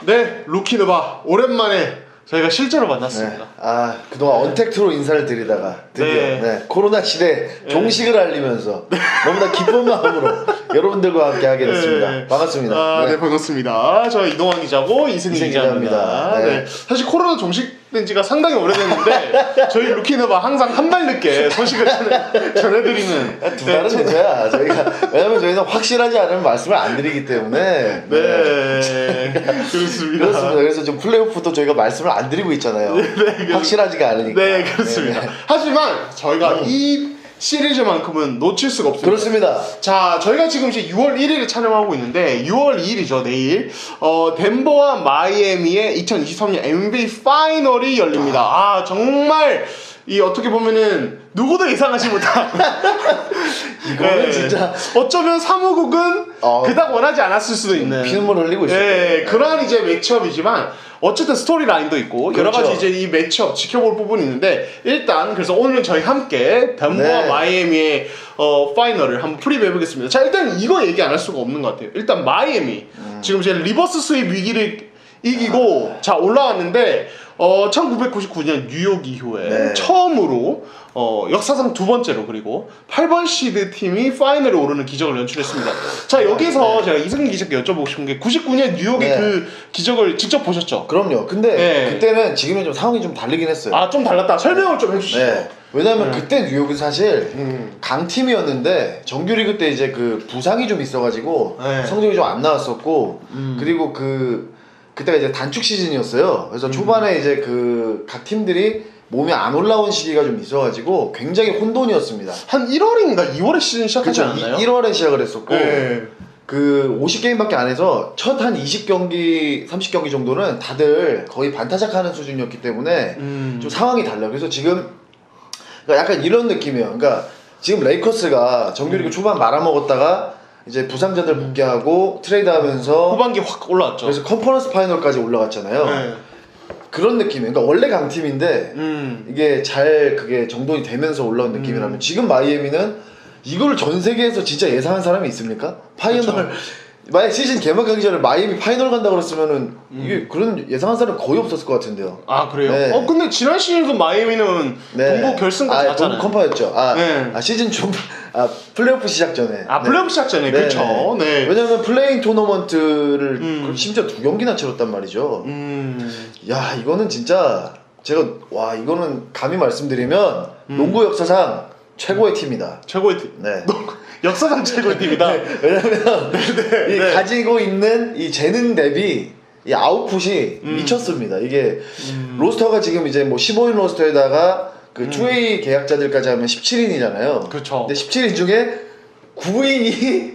네, 루키누바 오랜만에 저희가 실제로 만났습니다. 네. 아, 그동안 언택트로 인사를 드리다가 드디어 네. 코로나 시대 종식을 알리면서 너무나 기쁜 마음으로 여러분들과 함께 하게 됐습니다. 네. 반갑습니다. 네, 반갑습니다. 저 이동환 기자고 이승기 기자입니다. 네. 네. 사실 코로나 종식된 지가 상당히 오래됐는데 저희 루키누바 항상 한 발 늦게 소식을 전해드리는 두 달은 늦어야 저희가, 왜냐면 저희는 확실하지 않은 말씀을 안 드리기 때문에. 네. 그렇습니다. 그렇습니다. 그래서 좀 플레이오프도 저희가 말씀을 안 드리고 있잖아요. 확실하지가 않으니까. 네, 그렇습니다. 하지만 저희가 이 시리즈만큼은 놓칠 수가 없습니다. 그렇습니다. 자, 저희가 지금 이제 6월 1일에 촬영하고 있는데 6월 2일이죠, 내일. 덴버와 마이애미의 2023년 NBA 파이널이 열립니다. 아, 정말 이 어떻게 보면은 누구도 예상하지 못한 이거는 진짜 어쩌면 사무국은 그닥 원하지 않았을 수도 있는 피눈물 흘리고 있어요. 네, 그러한 이제 매치업이지만 어쨌든 스토리 라인도 있고 그렇죠. 여러 가지 이제 이 매치업 지켜볼 부분이 있는데 일단 그래서 오늘은 저희 함께 덴버와 네. 마이애미의 파이널을 한번 프리뷰 해보겠습니다. 자, 일단 이거 얘기 안 할 수가 없는 것 같아요. 일단 마이애미 지금 이제 리버스 스윕 위기를 이기고 자 올라왔는데 1999년 뉴욕 이후에 네. 처음으로 역사상 두 번째로 그리고 8번 시드 팀이 파이널에 오르는 기적을 연출했습니다. 자, 여기서 제가 이승기 기자께 여쭤보고 싶은 게 99년 뉴욕의 네. 그 기적을 직접 보셨죠? 그럼요. 근데 네. 그때는 지금은 좀 상황이 좀 다르긴 했어요. 아, 좀 달랐다. 설명을 좀 해주시죠. 네. 왜냐면 네. 그때 뉴욕은 사실 강팀이었는데 정규리그 때 이제 그 부상이 좀 있어가지고 네. 성적이 좀 안 나왔었고 그리고 그때가 이제 단축 시즌이었어요. 그래서 초반에 이제 그 각 팀들이 몸이 안 올라온 시기가 좀 있어가지고 굉장히 혼돈이었습니다. 한 1월인가 2월에 시즌 시작하지 그렇죠. 않았나요? 1월에 시작을 했었고 네. 그 50게임밖에 안 해서 첫 한 20경기, 30경기 정도는 다들 거의 반타작하는 수준이었기 때문에 좀 상황이 달라요. 그래서 지금 그러니까 약간 이런 느낌이에요. 그러니까 지금 레이커스가 정규리그 초반 말아먹었다가 이제 부상자들 복귀하고 트레이드하면서 후반기 확 올라왔죠. 그래서 컨퍼런스 파이널까지 올라갔잖아요. 네. 그런 느낌이에요. 그러니까 원래 강팀인데 이게 잘 그게 정돈이 되면서 올라온 느낌이라면 지금 마이애미는 이걸 전 세계에서 진짜 예상한 사람이 있습니까? 파이널 그렇죠. 만약 시즌 개막하기 전에 마이애미 파이널 간다 그랬으면은 이게 그런 예상한 사람 거의 없었을 것 같은데요. 아, 그래요? 네. 근데 지난 시즌도 마이애미는 동부 결승까지 갔잖아요. 동부 컴파였죠. 네. 시즌 중 플레이오프 시작 전에. 아, 플레이오프 시작 전에. 그렇죠. 네. 왜냐면 플레잉 토너먼트를 심지어 2경기나 치렀단 말이죠. 야, 이거는 진짜 제가 이거는 감히 말씀드리면 농구 역사상 최고의 팀이다. 최고의 팀. 네. 역사상 최고의 팀이다. 왜냐면 이 가지고 있는 이 재능 대비 이 아웃풋이 미쳤습니다. 이게 로스터가 지금 이제 뭐 15인 로스터에다가 그 2A 계약자들까지 하면 17인이잖아요. 그렇죠. 근데 17인 중에 9인이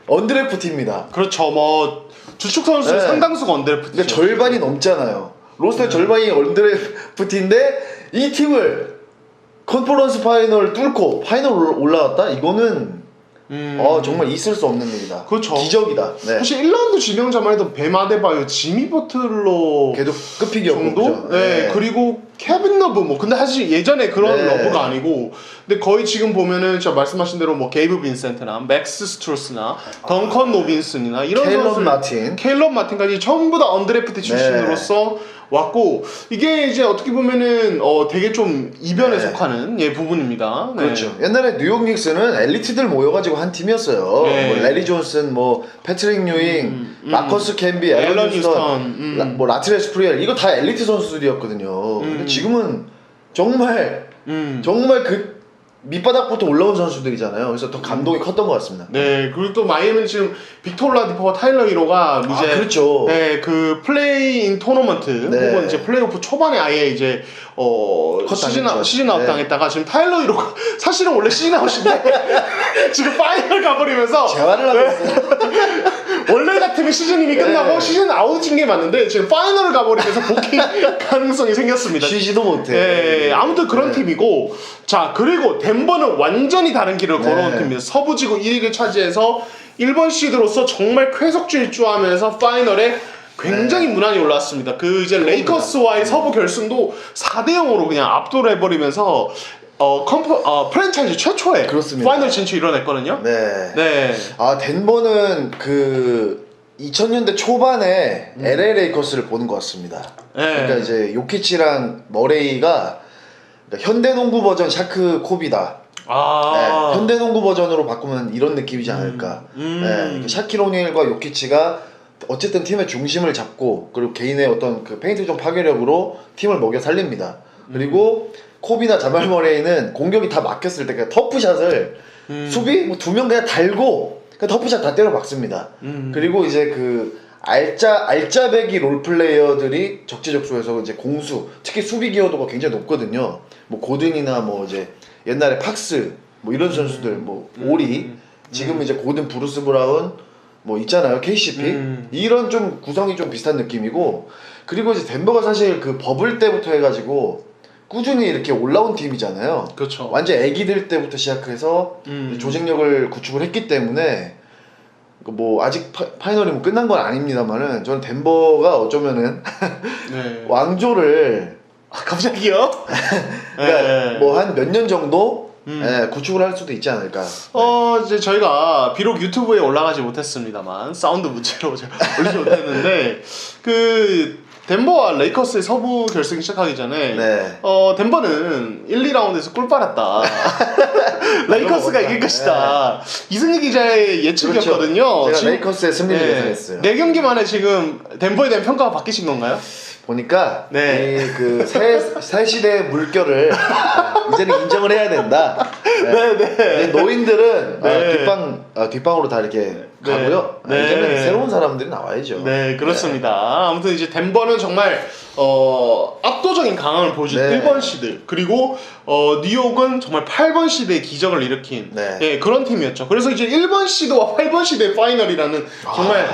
언드래프트입니다. 그렇죠. 뭐 주축 선수 네. 상당수가 언드래프트죠. 그러니까 절반이 넘잖아요. 로스터의 절반이 언드래프트인데 이 팀을 컨퍼런스 파이널 뚫고 파이널 올라왔다? 이거는 정말 있을 수 없는 일이다. 그렇죠. 기적이다. 네. 사실 1라운드 지명자만 해도 뱀 아데바요, 지미 버틀러 걔도 끝픽이었고 정도? 그죠? 네. 그리고 케빈 러브 뭐 근데 사실 예전에 그런 네. 러브가 아니고 근데 거의 지금 보면은 진짜 말씀하신 대로 뭐 게이브 빈센트나 맥스 스트로스나 덩컨 로빈슨이나 이런 케일럽 마틴까지 전부 다 언드래프트 출신으로서 왔고 이게 이제 어떻게 보면은 되게 좀 이변에 속하는 부분입니다. 네. 그렇죠. 옛날에 뉴욕 닉스는 엘리트들 모여가지고 한 팀이었어요. 네. 뭐 레리 존슨, 뭐 패트릭 뉴잉, 마커스 캠비, 앨런 휴스턴, 뭐 라트레스 프리엘 이거 다 엘리트 선수들이었거든요. 근데 지금은 정말 그 밑바닥부터 올라온 선수들이잖아요. 그래서 더 감동이 컸던 것 같습니다. 네, 그리고 또 마이애미는 지금 빅토 올라디포와 타일러 히로가 이제 그렇죠. 네, 그 플레이인 토너먼트 혹은 이제 플레이오프 초반에 아예 이제 시즌 아웃 당했다가 지금 타일러 히로가 사실은 원래 시즌 아웃인데 지금 파이널 가버리면서 재활을 하고 있어요. 원래 같으면 시즌 이미 끝나고 시즌 아웃인 게 맞는데 지금 파이널을 가버리면서 복귀 가능성이 생겼습니다. 쉬지도 못해. 네, 아무튼 그런 팀이고 자, 그리고 덴버는 완전히 다른 길을 걸어온 팀입니다. 서부지구 1위를 차지해서 1번 시드로서 정말 쾌속질주하면서 파이널에 굉장히 무난히 올라왔습니다. 그 이제 레이커스와의 서부 결승도 4대0으로 그냥 압도를 해버리면서 프랜차이즈 최초의 그렇습니다. 파이널 진출 이뤄냈거든요. 네. 네. 덴버는 그 2000년대 초반에 LA 레이커스를 보는 것 같습니다. 네. 그러니까 이제 요키치랑 머레이가 그러니까 현대농구 버전 샤크 코비다. 네, 현대농구 버전으로 바꾸면 이런 느낌이지 않을까. 네, 그러니까 샤킬 오닐과 요키치가 어쨌든 팀의 중심을 잡고 그리고 개인의 어떤 그 페인트 좀 파괴력으로 팀을 먹여 살립니다. 그리고 코비나 자말 머레이는 공격이 다 막혔을 때 그냥 터프샷을 수비 뭐 2명 그냥 달고 그냥 터프샷 다 때려 박습니다. 그리고 이제 그 알짜배기 롤플레이어들이 적재적소에서 이제 공수, 특히 수비 기여도가 굉장히 높거든요. 뭐 고든이나 뭐 이제 옛날에 팍스 뭐 이런 선수들 뭐 오리 지금 이제 고든 브루스 브라운 뭐 있잖아요. KCP 이런 좀 구성이 좀 비슷한 느낌이고 그리고 이제 덴버가 사실 그 버블 때부터 해가지고 꾸준히 이렇게 올라온 팀이잖아요. 그렇죠. 완전 애기들 때부터 시작해서 조직력을 구축을 했기 때문에 뭐 아직 파이널이 뭐 끝난 건 아닙니다만은 저는 덴버가 어쩌면은 네. 왕조를 갑자기요? 그러니까 네. 뭐 한 몇 년 정도 구축을 할 수도 있지 않을까. 이제 저희가 비록 유튜브에 올라가지 못했습니다만 사운드 문제로 제가 올리지 못했는데 그 덴버와 레이커스의 서부 결승이 시작하기 전에 네. 덴버는 1, 2라운드에서 꿀 빨았다. 레이커스가 이길 것이다. 이승희 기자의 예측이었거든요. 그렇죠. 제가 지금, 레이커스의 승리를 예상했어요. 4경기 만에 지금 덴버에 대한 평가가 바뀌신 건가요? 보니까 네. 새 시대의 물결을 이제는 인정을 해야 된다. 네. 노인들은 네. 뒷방으로 다 이렇게 가고요. 네. 이제는 새로운 사람들이 나와야죠. 네, 그렇습니다. 아무튼 이제 덴버는 정말 압도적인 강함을 보여준 네. 1번 시드, 그리고 뉴욕은 정말 8번 시드의 기적을 일으킨 네. 그런 팀이었죠. 그래서 이제 1번 시드와 8번 시드의 파이널이라는 정말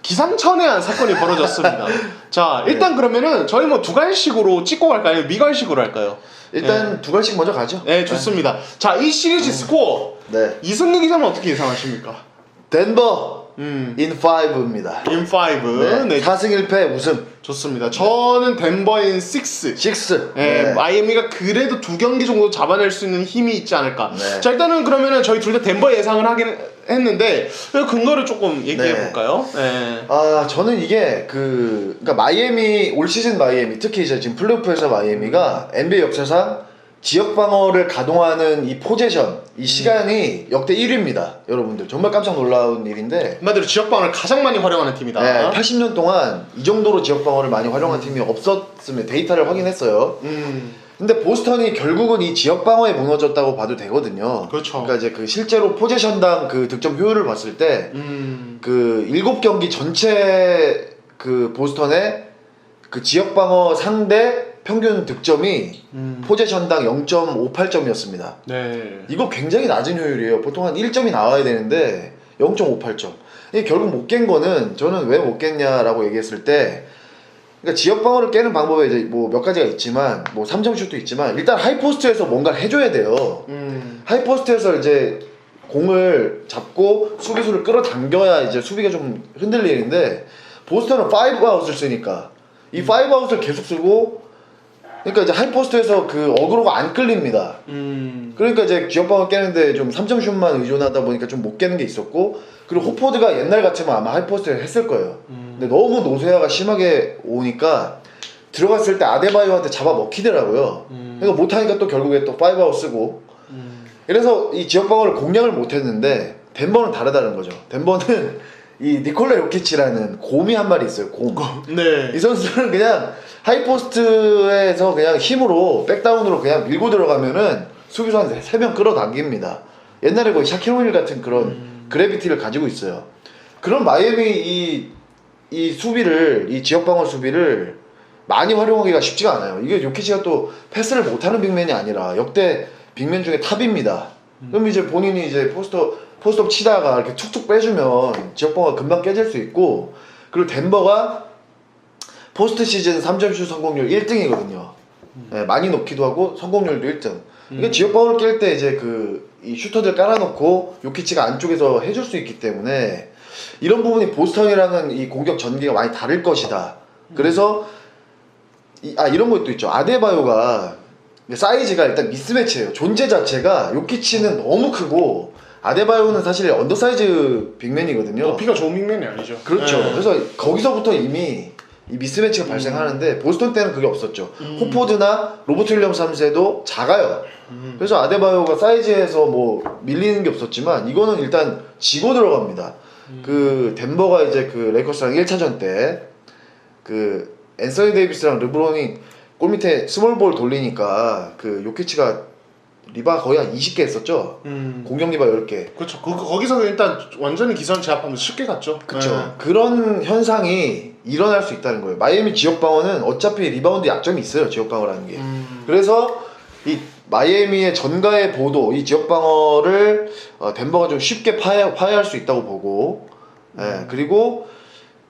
기상천외한 사건이 벌어졌습니다. 자, 일단 그러면은 저희 뭐 두갈식으로 찍고 갈까요? 아니면 미갈식으로 할까요? 일단 두 갈씩 먼저 가죠. 네, 좋습니다. 자, 이 시리즈 스코어 네. 이승리 기자는 어떻게 예상하십니까? 덴버 in 5입니다. In 5. 네, 4승 1패 우승. 좋습니다. 저는 덴버인 6. 6. 네, 마이애미가 그래도 2경기 정도 잡아낼 수 있는 힘이 있지 않을까. 네. 자, 일단은 그러면은 저희 둘 다 덴버 예상을 하긴 했는데 그 근거를 조금 얘기해 볼까요? 네. 저는 이게 그러니까 마이애미 올 시즌 마이애미 특히 이제 지금 플레이오프에서 마이애미가 NBA 역사상 지역 방어를 가동하는 이 포제션 이 시간이 역대 1위입니다. 여러분들 정말 깜짝 놀라운 일인데 한마디로 지역 방어를 가장 많이 활용하는 팀이다. 네, 80년 동안 이 정도로 지역 방어를 많이 활용한 팀이 없었으면 데이터를 확인했어요. 근데 보스턴이 결국은 이 지역 방어에 무너졌다고 봐도 되거든요. 그렇죠. 그러니까 이제 그 실제로 포제션당 그 득점 효율을 봤을 때 그 7경기 전체 그 보스턴의 그 지역 방어 상대 평균 득점이 포제션당 0.58점이었습니다. 네. 이거 굉장히 낮은 효율이에요. 보통 한 1점이 나와야 되는데 0.58점. 이게 결국 못 깬 거는 저는 왜 못 깼냐라고 얘기했을 때 그러니까 지역 방어를 깨는 방법에 이제 뭐 몇 가지가 있지만 뭐 3점 슛도 있지만 일단 하이포스트에서 뭔가를 해줘야 돼요. 하이포스트에서 이제 공을 잡고 수비수를 끌어당겨야 이제 수비가 좀 흔들리는데 보스턴은 5아웃을 쓰니까 이 5아웃을 계속 쓰고 그러니까 이제 하이포스트에서 그 어그로가 안 끌립니다. 그러니까 이제 지역방어 깨는데 좀 3점 슛만 의존하다 보니까 좀 못 깨는 게 있었고 그리고 호포드가 옛날 같으면 아마 하이포스트를 했을 거예요. 근데 너무 노세아가 심하게 오니까 들어갔을 때 아데바요한테 잡아 먹히더라고요. 그러니까 못하니까 또 결국에 또 5아웃 쓰고 그래서 이 지역방어를 공략을 못했는데 덴버는 다르다는 거죠. 덴버는 이 니콜라 요키치라는 곰이 한 마리 있어요. 곰. 네. 이 선수는 그냥 하이포스트에서 그냥 힘으로 백다운으로 그냥 밀고 들어가면은 수비수 한 3명 끌어당깁니다. 옛날에 거의 샤킬 오닐 같은 그런 그래비티를 가지고 있어요. 그런 마이애미 이 수비를 이 지역방어 수비를 많이 활용하기가 쉽지가 않아요. 이게 요키치가 또 패스를 못하는 빅맨이 아니라 역대 빅맨 중에 탑입니다. 그럼 이제 본인이 이제 포스트업 치다가 이렇게 툭툭 빼주면 지역방어가 금방 깨질 수 있고 그리고 덴버가 포스트 시즌 3점 슛 성공률 1등이거든요. 네, 많이 넣기도 하고 성공률도 1등. 그러니까 지역방어를 깰 때 이제 이 슈터들 깔아놓고 요키치가 안쪽에서 해줄 수 있기 때문에 이런 부분이 보스턴이랑은 이 공격 전개가 많이 다를 것이다. 그래서 이런 것도 있죠. 아데바요가 사이즈가 일단 미스매치예요. 존재 자체가 요키치는 너무 크고 아데바요는 사실 언더사이즈 빅맨이거든요. 높이가 좋은 빅맨이 아니죠. 그렇죠. 네. 그래서 거기서부터 이미 이 미스매치가 발생하는데 보스턴 때는 그게 없었죠. 호포드나 로버트 윌리엄스 3세도 작아요. 그래서 아데바요가 사이즈에서 뭐 밀리는 게 없었지만 이거는 일단 지고 들어갑니다. 그 덴버가 이제 그 레이커스랑 1차전 때 그 앤서니 데이비스랑 르브론이 골 밑에 스몰볼 돌리니까 그 요키치가 리바 거의 한 20개 했었죠. 공격 리바 10개. 그렇죠. 거기서 일단 완전히 기선 제압하면서 쉽게 갔죠. 그렇죠. 네. 그런 현상이 일어날 수 있다는 거예요. 마이애미 지역 방어는 어차피 리바운드 약점이 있어요. 지역 방어라는 게. 그래서 이 마이애미의 전가의 보도, 이 지역 방어를 덴버가 좀 쉽게 파괴할 수 있다고 보고, 예, 그리고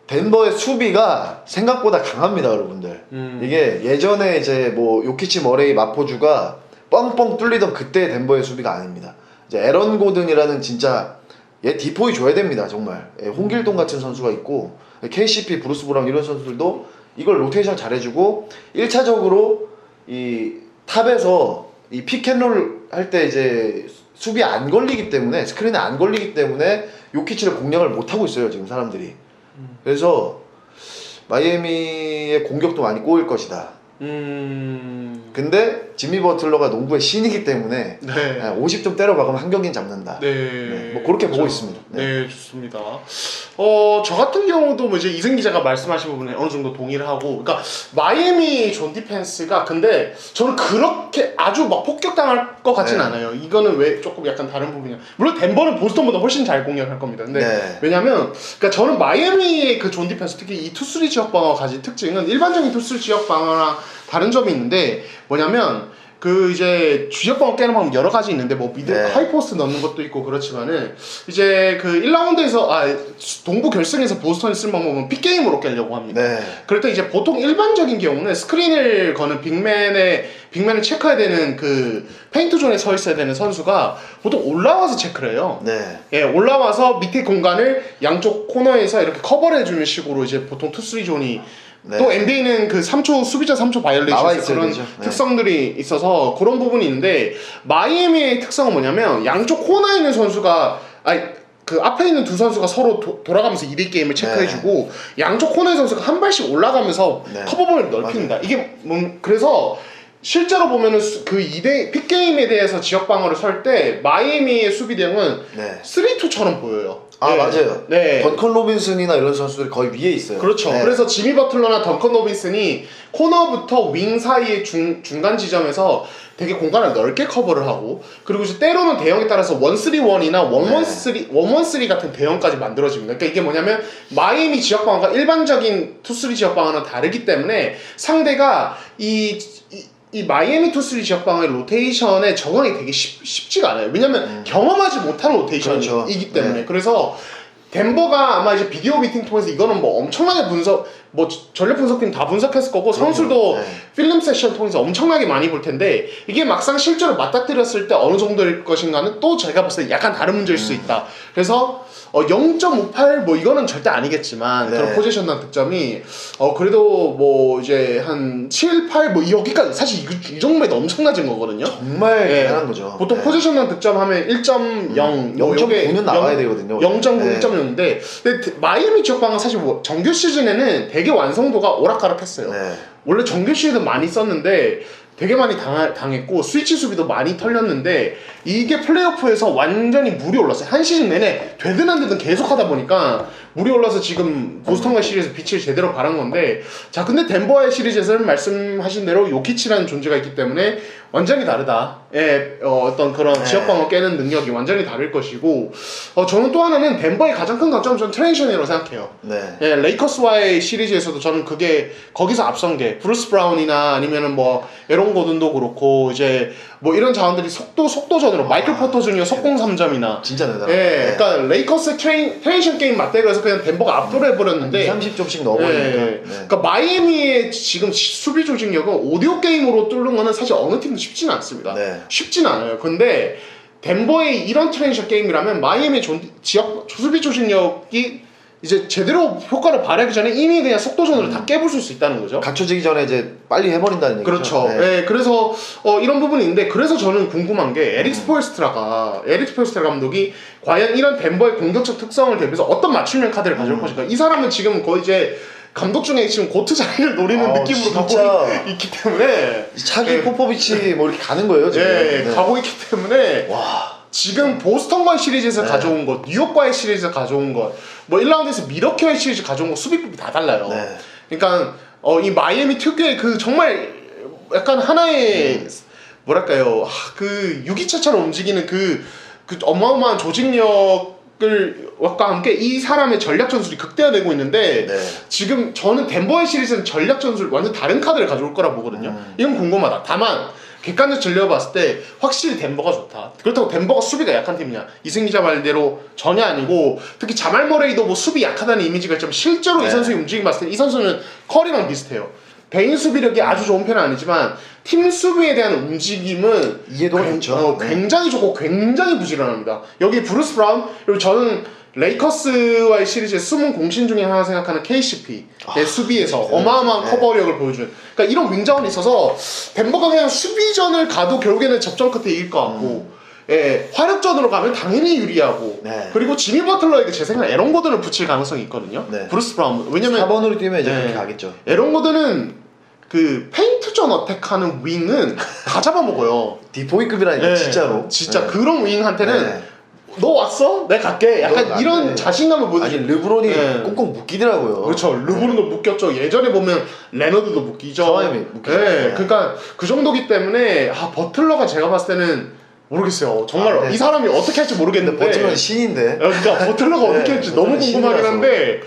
덴버의 수비가 생각보다 강합니다, 여러분들. 이게 예전에 이제 뭐 요키치 머레이 마포주가 뻥뻥 뚫리던 그때 덴버의 수비가 아닙니다. 이제 에런 고든이라는 진짜 얘 디포이 줘야 됩니다, 정말. 예, 홍길동 같은 선수가 있고 KCP 브루스 브라운 이런 선수들도 이걸 로테이션 잘해주고 1차적으로 이 탑에서 이 픽앤롤 할 때 이제 수비 안 걸리기 때문에 스크린에 안 걸리기 때문에 요키치를 공략을 못 하고 있어요, 지금 사람들이. 그래서 마이애미의 공격도 많이 꼬일 것이다. 근데 지미 버틀러가 농구의 신이기 때문에 네. 50점 때려 박으면 한 경기는 잡는다. 네. 뭐 그렇게 보고 그렇죠. 있습니다. 네, 좋습니다. 저 같은 경우도 뭐 이제 이승 기자가 말씀하신 부분에 어느 정도 동의를 하고, 그러니까 마이애미 존 디펜스가 근데 저는 그렇게 아주 막 폭격당할 것 같진 네. 않아요. 이거는 왜 조금 약간 다른 부분이야. 물론 덴버는 보스턴보다 훨씬 잘 공략할 겁니다. 근데 네. 왜냐면 그러니까 저는 마이애미의 그 존 디펜스, 특히 이 투쓰리 지역 방어가 가진 특징은 일반적인 투쓰리 지역 방어랑 다른 점이 있는데 뭐냐면 그 이제 지역 방어 깨는 방법 여러 가지 있는데 뭐 미드 네. 하이포스트 넣는 것도 있고 그렇지만은 이제 그 1라운드에서 동부 결승에서 보스턴이 쓴 방법은 픽게임으로 깨려고 합니다. 네. 그럴 때 이제 보통 일반적인 경우는 스크린을 거는 빅맨을 체크해야 되는 그 페인트 존에 서 있어야 되는 선수가 보통 올라와서 체크를 해요. 네. 예, 올라와서 밑에 공간을 양쪽 코너에서 이렇게 커버를 해주는 식으로 이제 보통 2-3 존이 네. 또 NBA는 그 3초 수비자 3초 나와 바이올레이션 있어야 그런 되죠. 네. 특성들이 있어서 그런 부분이 있는데 마이애미의 특성은 뭐냐면 양쪽 코너에 있는 선수가 그 앞에 있는 두 선수가 서로 돌아가면서 2대 게임을 체크해주고 양쪽 코너의 선수가 한 발씩 올라가면서 네. 커버범위를 넓힙니다. 이게 그래서 실제로 보면은 그 2대 픽게임에 대해서 지역 방어를 설 때 마이애미의 수비 대응은 네. 3-2처럼 보여요. 아, 네. 맞아요. 네. 던컨 로빈슨이나 이런 선수들이 거의 위에 있어요. 그렇죠. 네. 그래서 지미 버틀러나 던컨 로빈슨이 코너부터 윙 사이의 중간 지점에서 되게 공간을 넓게 커버를 하고, 그리고 이제 때로는 대형에 따라서 1-3-1이나 1-1-3 같은 대형까지 만들어집니다. 그러니까 이게 뭐냐면 마이애미 지역 방어가 일반적인 2-3 지역 방어는 다르기 때문에 상대가 이 마이애미 투쓰리 지역 방어의 로테이션에 적응이 되게 쉽지가 않아요. 왜냐면 경험하지 못한 로테이션이기 그렇죠. 때문에. 네. 그래서 덴버가 아마 이제 비디오 미팅 통해서 이거는 뭐 엄청나게 전력 분석팀 다 분석했을 거고, 선수도 네. 필름 세션 통해서 엄청나게 많이 볼 텐데, 이게 막상 실제로 맞닥뜨렸을 때 어느 정도일 것인가는 또 제가 봤을 때 약간 다른 문제일 수 있다. 그래서 0.58 뭐 이거는 절대 아니겠지만, 네. 그런 포지션당 득점이 그래도 뭐 이제 한 7, 8 뭐 여기까지 사실 이 정도면 엄청나진 거거든요. 정말 네. 대단한 거죠. 보통 네. 포지션당 득점하면 1.0, 0.9는 나와야 되거든요. 0.9, 네. 1.0인데 근데 마이애미 지역방은 사실 뭐 정규 시즌에는 되게 완성도가 오락가락했어요. 네. 원래 정규 시즌에도 많이 썼는데 되게 많이 당했고 스위치 수비도 많이 털렸는데, 이게 플레이오프에서 완전히 물이 올랐어요. 한 시즌 내내 되든 안 되든 계속 하다 보니까 물이 올라서 지금 보스턴과 시리즈에서 빛을 제대로 발한 건데, 자 근데 덴버의 시리즈에서는 말씀하신 대로 요키치라는 존재가 있기 때문에 완전히 다르다. 예, 어떤 그런 네. 지역 방어 깨는 능력이 완전히 다를 것이고, 저는 또 하나는 덴버의 가장 큰 강점은 저는 트랜지션이라고 생각해요. 네. 예, 레이커스와의 시리즈에서도 저는 그게 거기서 앞선 게 브루스 브라운이나 아니면은 뭐 에런 고든도 그렇고 이제 뭐 이런 자원들이 속도전으로 마이클 포터 주니어 속공 3점이나 진짜 대단하다. 예, 그러니까 레이커스 트랜지션 게임 맞대결에서 그냥 덴버가 압도를 해버렸는데 30점씩 넣어버리니까. 예, 네. 그러니까 마이애미의 지금 수비 조직력은 오디오 게임으로 뚫는 거는 사실 어느 팀도 쉽지는 않습니다. 네. 쉽지는 않아요. 근데 덴버의 이런 트랜지션 게임이라면 마이애미 지역 수비 조직력이 이제 제대로 효과를 발휘하기 전에 이미 그냥 속도전으로 다 깨부술 수 있다는 거죠. 갖춰지기 전에 이제 빨리 해버린다는 얘기죠. 그렇죠. 네. 네, 그래서 이런 부분이 있는데 그래서 저는 궁금한 게 에릭 스포엘스트라 감독이 과연 이런 덴버의 공격적 특성을 대비해서 어떤 맞춤형 카드를 가져올 것인가. 이 사람은 지금 거의 이제 감독 중에 지금 고트 자리를 노리는 느낌으로 가고 있기 때문에 차기 포포비치 뭐 이렇게 가는 거예요 지금. 네, 네. 가고 있기 때문에 와. 지금 보스턴과의 시리즈에서 가져온 것, 뉴욕과의 시리즈에서 가져온 것, 뭐 1라운드에서 미러키와의 시리즈 가져온 것 수비법이 다 달라요. 네. 그러니까 이 마이애미 특유의 그 정말 약간 하나의 뭐랄까요, 그 유기체처럼 움직이는 그 어마어마한 조직력과 함께 이 사람의 전략 전술이 극대화되고 있는데 네. 지금 저는 덴버의 시리즈는 전략 전술 완전 다른 카드를 가져올 거라 보거든요. 이건 궁금하다. 다만 객관적 전력을 봤을 때 확실히 덴버가 좋다. 그렇다고 덴버가 수비가 약한 팀이냐? 이승 기자 말대로 전혀 아니고, 특히 자말 머레이도 뭐 수비 약하다는 이미지가 있지만 실제로 이 선수의 움직임 봤을 때 이 선수는 커리랑 비슷해요. 개인 수비력이 아주 좋은 편은 아니지만 팀 수비에 대한 움직임은 이해도가 좋죠. 굉장히 좋고 굉장히 부지런합니다. 여기 브루스 브라운, 그리고 저는 레이커스와의 시리즈의 숨은 공신 중에 하나 생각하는 KCP 의 수비에서 어마어마한 커버력을 보여준, 그러니까 이런 윙자원이 있어서 덴버가 그냥 수비전을 가도 결국에는 접전 끝에 이길 것 같고, 예, 화력전으로 가면 당연히 유리하고, 네. 그리고 지미 버틀러에게 제 생각에 에런 고든을 붙일 가능성이 있거든요. 네. 브루스 브라운, 왜냐면 4번으로 뛰면 이제 그렇게 가겠죠. 에런 고든은 그 페인트전 어택하는 윙은 다 잡아먹어요. 디포이급이라니까 진짜로. 진짜 네. 그런 윙한테는 네. 너 왔어? 내가 갈게. 약간 이런 자신감을 보여줘. 아니 르브론이 꽁꽁 묶이더라고요. 그렇죠. 르브론도 묶였죠. 예전에 보면 레너드도 묶이죠. 샤와임이 묶이죠. 네. 그러니까 그 정도기 때문에 버틀러가 제가 봤을 때는 모르겠어요. 정말 네. 이 사람이 어떻게 할지 모르겠는데. 버틀러는 신인데. 그러니까 버틀러가 어떻게 할지 너무 궁금하긴 신이라서. 한데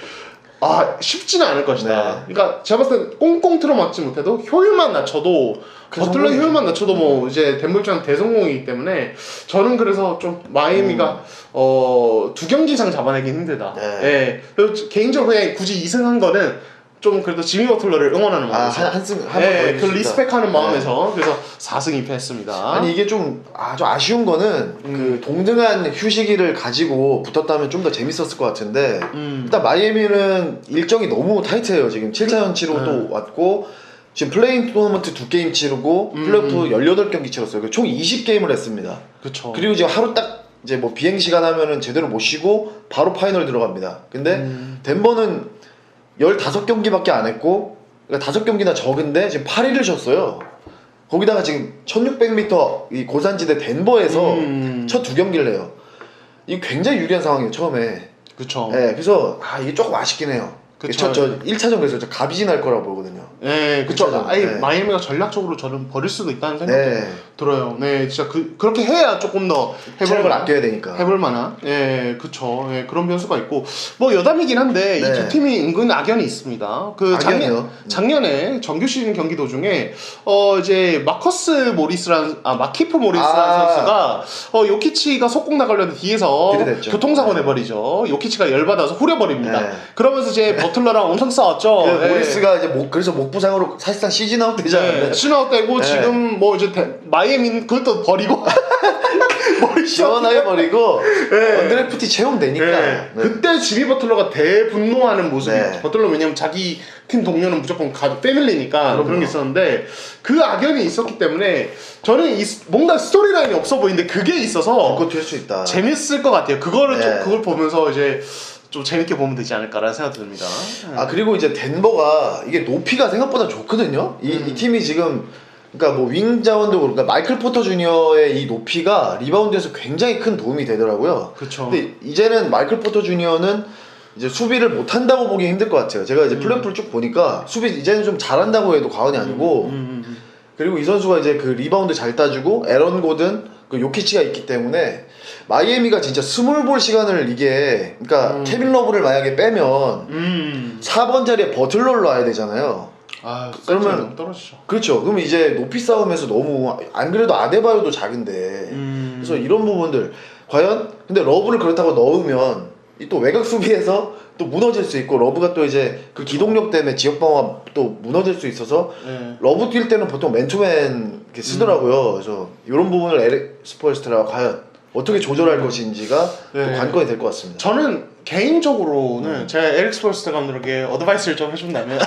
쉽지는 않을 것이다. 네. 그러니까 제가 봤을 때 꽁꽁 틀어막지 못해도 효율만 낮춰도 버틀러 효율만 낮춰도 뭐 이제 덴버 입장 대성공이기 때문에 저는 그래서 좀 마이애미가 2경기 이상 잡아내기 힘들다. 네. 예. 그리고 개인적으로 그냥 굳이 2승한 거는 좀 그래도 지미 버틀러를 응원하는 마음에서 한승 예, 그 리스펙하는 마음에서 그래서 4승 2패했습니다. 아니 이게 좀 아쉬운 거는 그 동등한 휴식일을 가지고 붙었다면 좀 더 재밌었을 것 같은데 일단 마이애미는 일정이 너무 타이트해요. 지금 7차전 치르고 또 왔고 지금 플레인 토너먼트 2게임 치르고 플레이오프 18경기 치렀어요. 총 20게임을 했습니다. 그쵸. 그리고 지금 하루 딱 이제 뭐 비행 시간 하면은 제대로 못 쉬고 바로 파이널 들어갑니다. 근데 덴버는 15경기밖에 안 했고, 그러니까 5경기나 적은데 지금 8일을 쉬었어요. 거기다가 지금 1600m 이 고산지대 덴버에서 첫 2경기를 해요. 이게 굉장히 유리한 상황이에요, 처음에. 그쵸. 네, 그래서 이게 조금 아쉽긴 해요. 그쵸. 저 1차전 그래서 저 갑이진 할 거라고 보거든요. 네, 그쵸. 그쵸. 아예 네. 마이애미가 전략적으로 저는 버릴 수도 있다는 생각도 네. 들어요. 네, 진짜 그렇게 해야 조금 더 체력을 아껴야 되니까. 해볼 만한, 예, 그쵸. 예, 그런 변수가 있고, 뭐 여담이긴 한데 이 네. 두 팀이 은근 악연이 있습니다. 그 악연이요? 작년에 정규 시즌 경기 도중에 이제 마키프 모리스라는 선수가 요키치가 속공 나가려는 뒤에서 들이댔죠. 교통사고 내버리죠. 요키치가 열받아서 후려버립니다. 네. 그러면서 이제 버틀러랑 엄청 싸웠죠. 그 예. 모리스가 이제 그래서 목 부상으로 사실상 시즌 아웃 되잖아요. 네, 신아웃 되고 네. 지금 뭐 이제 마이애미는 그것도 버리고 머리 시원하게 버리고 네. 언드래프트 채용되니까. 네. 네. 그때 지미 버틀러가 대분노하는 모습이 네. 버틀러 왜냐면 자기 팀 동료는 무조건 패밀리니까 그런 게 있었는데 그 악연이 있었기 때문에 저는 뭔가 스토리라인이 없어 보이는데 그게 있어서 그것도 할 수 있다. 재밌을 것 같아요. 그거를 네. 좀 그걸 보면서 이제 좀 재밌게 보면 되지 않을까라는 생각이 듭니다. 그리고 이제 덴버가 이게 높이가 생각보다 좋거든요. 이 팀이 지금 그러니까 뭐 윙 자원도 그렇고 그러니까 마이클 포터 주니어의 이 높이가 리바운드에서 굉장히 큰 도움이 되더라고요. 그렇죠. 근데 이제는 마이클 포터 주니어는 이제 수비를 못 한다고 보기 힘들 것 같아요. 제가 이제 플레이오프를 쭉 보니까 수비 이제는 좀 잘한다고 해도 과언이 아니고 그리고 이 선수가 이제 그 리바운드 잘 따주고 에런 고든 그 요키치가 있기 때문에 마이애미가 진짜 스몰볼 시간을 이게 그러니까 케빈 러브를 만약에 빼면 4번 자리에 버틀러를 놔야 되잖아요. 그러면 너무 떨어지죠. 그렇죠. 그러면 이제 높이 싸움에서 너무 안 그래도 아데바요도 작은데 그래서 이런 부분들 과연 근데 러브를 그렇다고 넣으면 이 또 외곽 수비에서 또 무너질 수 있고 러브가 또 이제 그 기동력 때문에 지역 방어가 또 무너질 수 있어서 러브 뛸 때는 보통 맨투맨 이렇게 쓰더라고요. 그래서 이런 부분을 에릭 스포엘스트라가 과연 어떻게 조절할 것인지가 네. 또 관건이 될 것 같습니다. 저는 개인적으로는 제가 에릭 스폴스터 감독에게 어드바이스를 좀 해준다면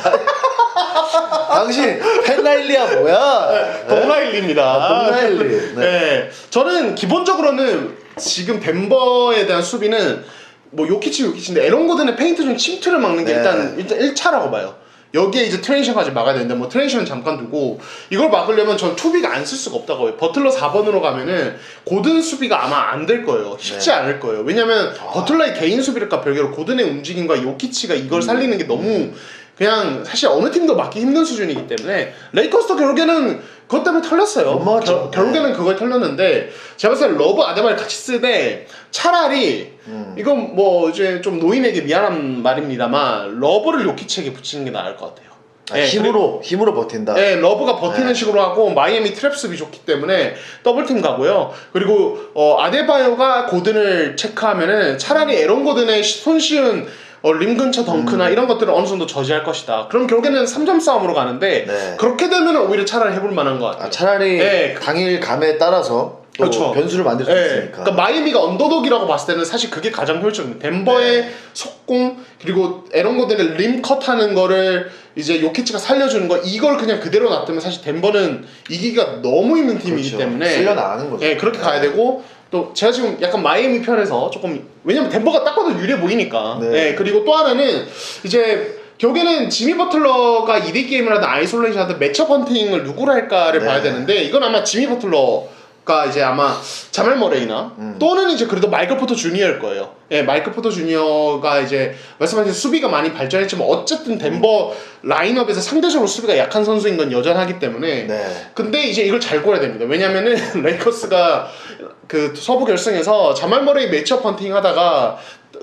당신 펜라일리야 뭐야? 동라일리입니다. 동라일리. 네. 저는 기본적으로는 지금 덴버에 대한 수비는 뭐 요키치인데 에런 고든의 페인트 중 침투를 막는 게 네. 일단 1차라고 봐요. 여기에 이제 트랜지션까지 막아야 되는데 뭐 트랜지션은 잠깐 두고 이걸 막으려면 전 투비가 안 쓸 수가 없다고 해요. 버틀러 4번으로 가면은 고든 수비가 아마 안 될 거예요. 쉽지 않을 거예요. 왜냐면 버틀러의 개인 수비력과 별개로 고든의 움직임과 요키치가 이걸 살리는 게 너무 그냥 사실 어느 팀도 막기 힘든 수준이기 때문에 레이커스도 결국에는 그것 때문에 털렸어요. 못 막았죠. 결국에는 그걸 털렸는데 제가 봤을 때 러브 아데바를 같이 쓰되 차라리 이건 뭐 이제 좀 노인에게 미안한 말입니다만 러브를 요키치에게 붙이는 게 나을 것 같아요. 힘으로 버틴다. 네, 러브가 버티는 식으로 하고 마이애미 트랩 수비 좋기 때문에 더블팀 가고요. 그리고 아데바요가 고든을 체크하면은 차라리 에런 고든의 손쉬운 림 근처 덩크나 이런 것들을 어느 정도 저지할 것이다. 그럼 결국에는 3점 싸움으로 가는데 네. 그렇게 되면 오히려 차라리 해볼 만한 것 같아요. 차라리 네. 당일 감에 따라서 또 그렇죠. 변수를 만들 수 네. 있으니까. 그러니까 마이애미가 언더독이라고 봤을 때는 사실 그게 가장 효율적입니다. 덴버의 네. 속공 그리고 에런 고든의 림 컷하는 거를 이제 요키치가 살려주는 거 이걸 그냥 그대로 놔두면 사실 덴버는 이기기가 너무 힘든 팀이기 그렇죠. 때문에 쓸려 나가는 거죠. 네, 그렇게 가야 되고 또 제가 지금 약간 마이애미 편에서 조금 왜냐면 덴버가 딱 봐도 유리해 보이니까 네. 네, 그리고 또 하나는 이제 결국에는 지미 버틀러가 2대 게임을 하든 아이솔레이션 하든 매치업 헌팅을 누구로 할까를 네. 봐야 되는데 이건 아마 지미 버틀러가 이제 아마 자말 머레이나 또는 이제 그래도 마이클 포터 주니어일 거예요. 예, 마이클 포터 주니어가 이제 말씀하신 수비가 많이 발전했지만 어쨌든 덴버 라인업에서 상대적으로 수비가 약한 선수인 건 여전하기 때문에 네. 근데 이제 이걸 잘 고려야 됩니다. 왜냐면은 레이커스가 그 서부 결승에서 자말 머레이 매치업 헌팅 하다가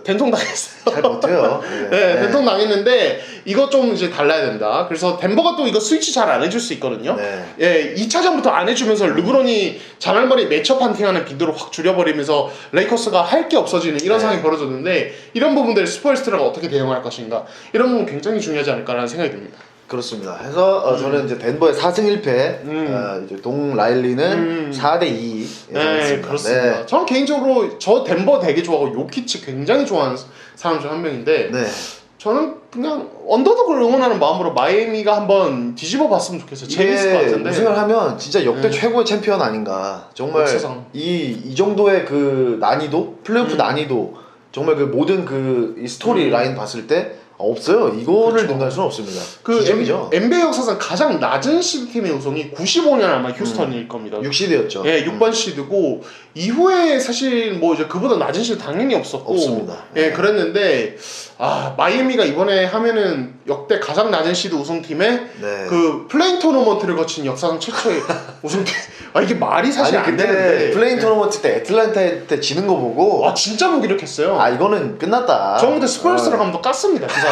된통 당했어요. 잘 못해요. 네, 된통 당했는데 이거 좀 이제 달라야 된다. 그래서 덴버가 또 이거 스위치 잘 안 해줄 수 있거든요. 네. 예, 2차전부터 안 해주면서 르브론이 자말 머레이 매치업 헌팅하는 빈도를 확 줄여버리면서 레이커스가 할 게 없어지는 이런 네. 상황이 벌어졌는데 이런 부분들 스포일스트라가 어떻게 대응할 것인가 이런 부분 굉장히 중요하지 않을까라는 생각이 듭니다. 그렇습니다. 해서 저는 이제 덴버의 4승 1패, 이제 동 라일리는 4대2. 네, 그렇습니다. 저는 개인적으로 저 덴버 되게 좋아하고 요키치 굉장히 좋아하는 사람 중 한 명인데 네. 저는 그냥 언더독을 응원하는 마음으로 마이애미가 한번 뒤집어 봤으면 좋겠어요. 재밌을 것 같은데. 우승을 하면 진짜 역대 최고의 챔피언 아닌가. 정말 역사상. 이 정도의 그 난이도, 플레이오프 난이도, 정말 그 모든 그 이 스토리 라인 봤을 때 없어요. 이거를 그렇죠. 능가할 수는 없습니다. 그 기적이죠. NBA 역사상 가장 낮은 시드 팀의 우승이 95년 아마 휴스턴일 겁니다. 6시드였죠. 예, 6번 시드고 이후에 사실 뭐 이제 그보다 낮은 시드 당연히 없었고 없습니다. 예, 네. 그랬는데 마이애미가 이번에 하면은 역대 가장 낮은 시드 우승팀에 네. 그 플레인 토너먼트를 거친 역사상 최초의 우승팀. 이게 말이 사실 아니 안 그때 되는데. 플레인 토너먼트 때 애틀랜타 때 지는 거 보고 진짜 무기력했어요. 이거는 끝났다. 저 그때 스포일스라 감독 깠습니다 기사를.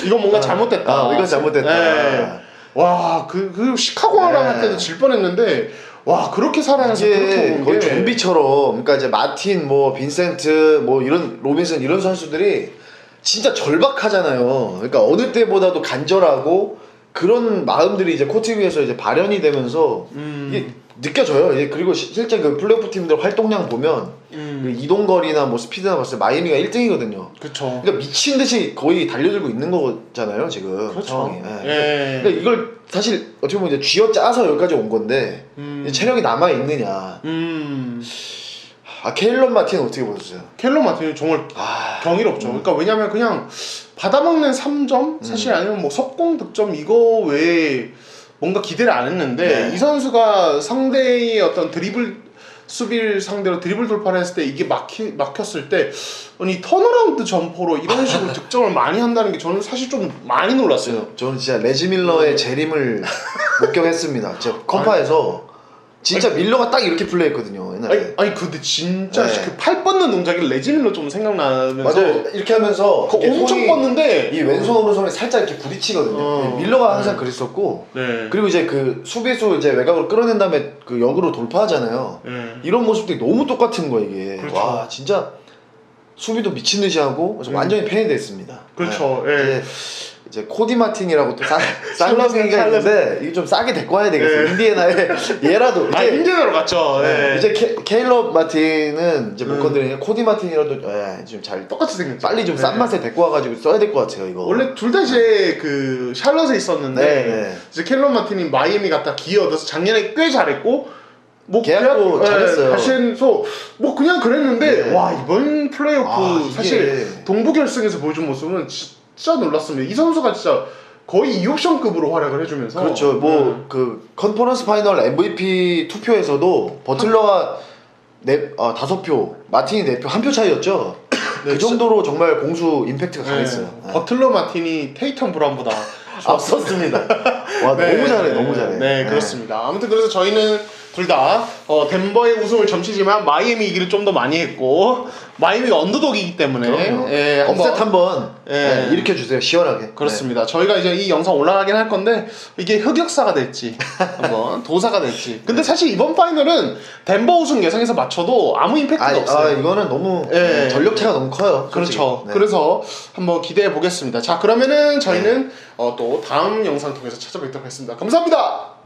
이건 뭔가 잘못됐다. 이건 잘못됐다. 네. 와, 그 시카고랑 할 때도 질 뻔했는데 와 그렇게 살아야서 그렇게 이게 온 거의 게. 좀비처럼 그러니까 이제 마틴 뭐 빈센트 뭐 이런 로빈슨 이런 선수들이 진짜 절박하잖아요. 그러니까 어느 때보다도 간절하고 그런 마음들이 이제 코트 위에서 이제 발현이 되면서 이게 느껴져요. 이제 그리고 실제 그 플레이오프 팀들 활동량 보면 그 이동거리나 뭐 스피드나 봤을 때 마이애미가 1등이거든요. 그렇죠. 그러니까 미친 듯이 거의 달려들고 있는 거잖아요 지금 그렇죠. 상황이. 예. 그러니까 이걸 사실 어떻게 보면 이제 쥐어 짜서 여기까지 온 건데 이제 체력이 남아 있느냐. 케일런 마틴 어떻게 보셨어요? 켈러 마틴이 정말 경이롭죠. 그러니까 왜냐면 그냥 받아먹는 3점 사실 아니면 뭐 석공 득점 이거 외에 뭔가 기대를 안 했는데 네. 이 선수가 상대의 어떤 드리블 수비를 상대로 드리블 돌파를 했을 때 이게 막혔을 때 아니 턴어라운드 점퍼로 이런 식으로 득점을 많이 한다는 게 저는 사실 좀 많이 놀랐어요. 저는 진짜 레지 밀러의 재림을 목격했습니다. 저 컴파에서 진짜 밀러가 딱 이렇게 플레이했거든요 옛날에. 아니 근데 진짜 네. 그 팔 뻗는 동작이 레지밀로 좀 생각나면서 맞아요. 이렇게 하면서 그거 이렇게 엄청 손이 뻗는데 이 왼손 오른손이 살짝 이렇게 부딪히거든요. 밀러가 항상 그랬었고 네. 그리고 이제 그 수비수 이제 외곽으로 끌어낸 다음에 그 역으로 돌파하잖아요. 네. 이런 모습들이 너무 똑같은 거예요 이게. 그렇죠. 와 진짜 수비도 미친 듯이 하고 그래서 완전히 팬이 됐습니다. 그렇죠. 네. 예. 이제 이제 코디 마틴이라고 또 쌀러기가 있는데 이게 좀 싸게 데리고 와야 되겠어요. 네. 인디애나에 얘라도 이제 인디애나로 갔죠. 네. 이제 케일럽 마틴은 이제 못 건드리니까 코디 마틴이라도 좀 잘 똑같이 생겼죠. 빨리 좀 싼 네. 맛에 데리고 와가지고 써야 될 것 같아요 이거. 원래 둘 다 이제 그 샬럿에 있었는데 네. 이제 켈런 마틴이 마이애미 갔다 기회 얻어서 작년에 꽤 잘했고 뭐 계약도 잘했어요. 다시 해서 뭐 그냥 그랬는데 네. 와 이번 플레이오프 이게- 사실 동부 결승에서 보여준 모습은 진짜 놀랐습니다. 이 선수가 진짜 거의 2옵션급으로 활약을 해주면서 그렇죠. 뭐 그 컨퍼런스 파이널 MVP 투표에서도 버틀러가 5표, 마틴이 4표, 1표 차이였죠. 그 정도로 정말 공수 임팩트가 강했어요. 네. 버틀러 마틴이 테이텀 브라운보다 앞섰습니다. 와 너무 잘해, 너무 잘해. 네, 그렇습니다. 아무튼 그래서 저희는 둘 다 덴버의 우승을 점치지만 마이애미 이기를 좀 더 많이 했고 마이애미가 언더독이기 때문에 예, 업셋 한번 예. 일으켜 주세요 시원하게. 그렇습니다. 저희가 이제 이 영상 올라가긴 할 건데 이게 흑역사가 될지 한번 도사가 될지. 근데 사실 이번 파이널은 덴버 우승 예상해서 맞춰도 아무 임팩트가 없어요. 이거는 너무 예. 전력 차가 너무 커요. 솔직히. 그렇죠. 네. 그래서 한번 기대해 보겠습니다. 자, 그러면은 저희는 또 다음 영상 통해서 찾아뵙도록 하겠습니다. 감사합니다.